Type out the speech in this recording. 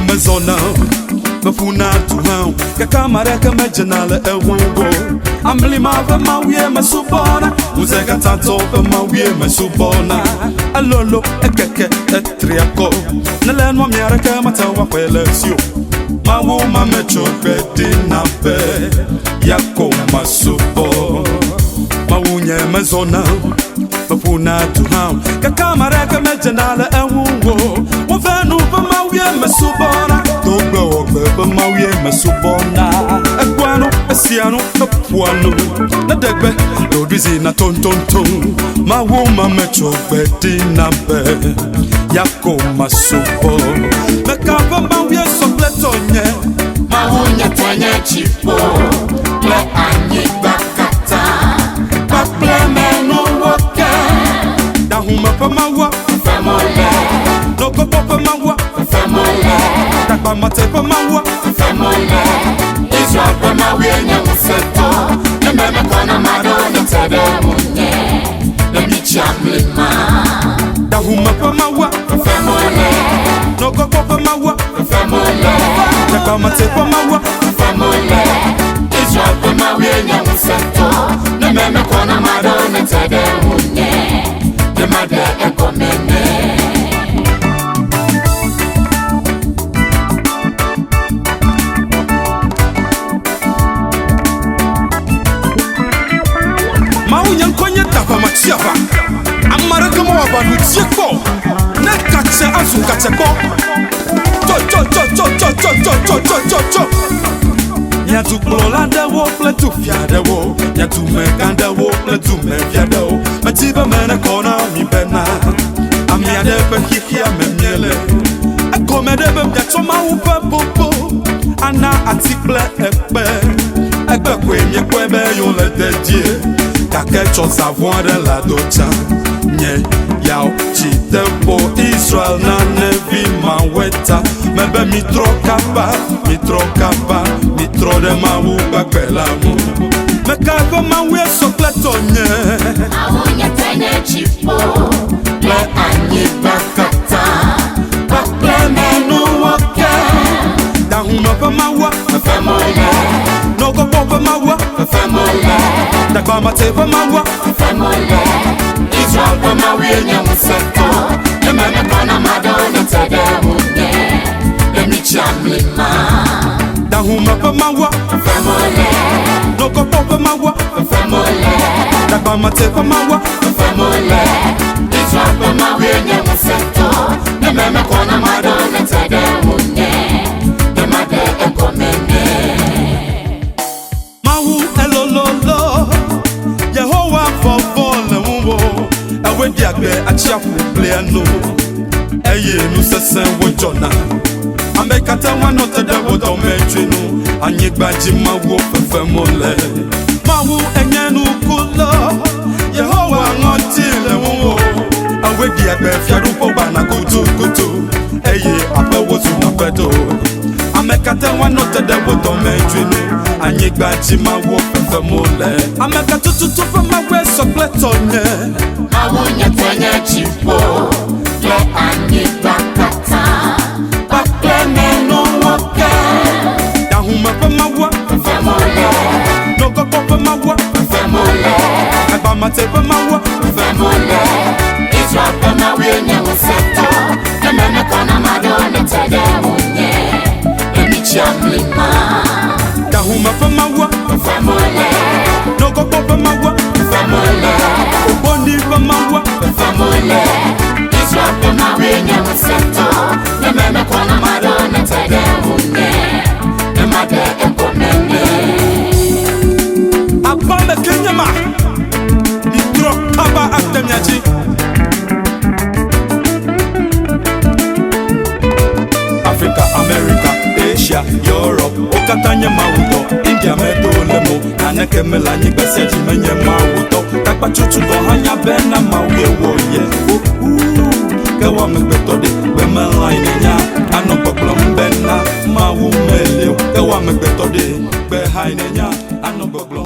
mezona Mafuna tuhau Kakamara kamejanala ewugo Amlima vemauye mesubona Uzega tanto vemauye mesubona Alolo ekeke etriako Nalenwa miara kamatawa kwelesio Mawu mamecho bedina be Yako masubo Mawunye mezona Mafuna tuhau Kakamara kamejanala ewugo Wavenu vemauye mesubona Togbe Mauye mesubona Ekwano, esiano, epuano Nadegbe, lodizi na ton ton ton Mawuma mechobe dinabe Yako masubo Mekaba mauye sopletonye Mawunye tenye chipo Le anyi bakata Paple menu woke Dahuma pa mawa Femole Noko popa mawa Femole Dakba mate pa mawa Femole Israel pa mawe nye museto Nememe kona madone tede munye Nemicha mlima Dahuma pa mawa Femole Noko popa mawa Femole Dakba mate pa mawa Femole Israel pa mawe nye museto Nememe kona madone tede munye Nemade ekomene Nkonye tapa machiava Amara kama wabanu tieko Ne kache asu kacheko Cho Nyatu klolande wo pletu fiade wo Nyatu mekande wo pletu mefiade wo Metiba mene kona mi bena Amiade pe hihia me miele Ekomede be mjachoma upe popo Ana atiple ekpe Ekpe kwe mye kwe be yon le dedie Quelque chose à voir de la docha Nye yao chitepo Israel na nevi maweta Mebe mitro kapa Mitro de mawu bakwela mu Mekava mawe sokleto nye Mawunye tenye chipo Le anyi bakata Paple menu woke Dahuma pa mawa Femole Noko popa mawa Femole Dakba mate pa mawa Femole Israel pa mawe nye museto Nememe kona madone tede munye Nemicha mlima Dahuma pa mawa Femole Noko popa mawa Femole Dakba mate pa mawa Femole Israel pa mawe nye museto Nememe kona madone tede munye Nemade ekomene Mawu elololo Yehowa fofole wuwo Ewe diagbe achiafu pleano Eye nu sesen wojona Ambekate wanote de wodo mechinu Anyigbaji mawu fefemole Mawu enyenu kulo Yehowa ngotile wuwo Ewe diagbe fiarupo bana kutu Eye ape wozu na pedo Amekate wanote de wodo mechinu Anyigbaji mawu fefemole Ameka tututu pa mawe sokletonye Mawunye tenye chipo Le anyi bakata Paple menu woke Dahuma pa mawa Femole Noko pa mawa Femole Dakba mate pa mawa Femole Israel pa mawe nye museto Nememe kona madone tede munye Nemicha mlima Dahuma pa mawa Femole Noko pa mawa Femole Oboni pa mawa Femole Israel pa mawe nye museto Nememe kona madone tede munye Nemade ekomene Abame kenyama Nitro kaba aktemyaji Africa, America, Asia, Europe Okatanye mawuto India medolemo Aneke melani beseji menye mawuto Kakpa chuchugo hanya bena mawe woye Kewa megbetode Bemela inenya Ano boklom bena Mawu meleo Kewa megbetode Beha inenya Ano boklom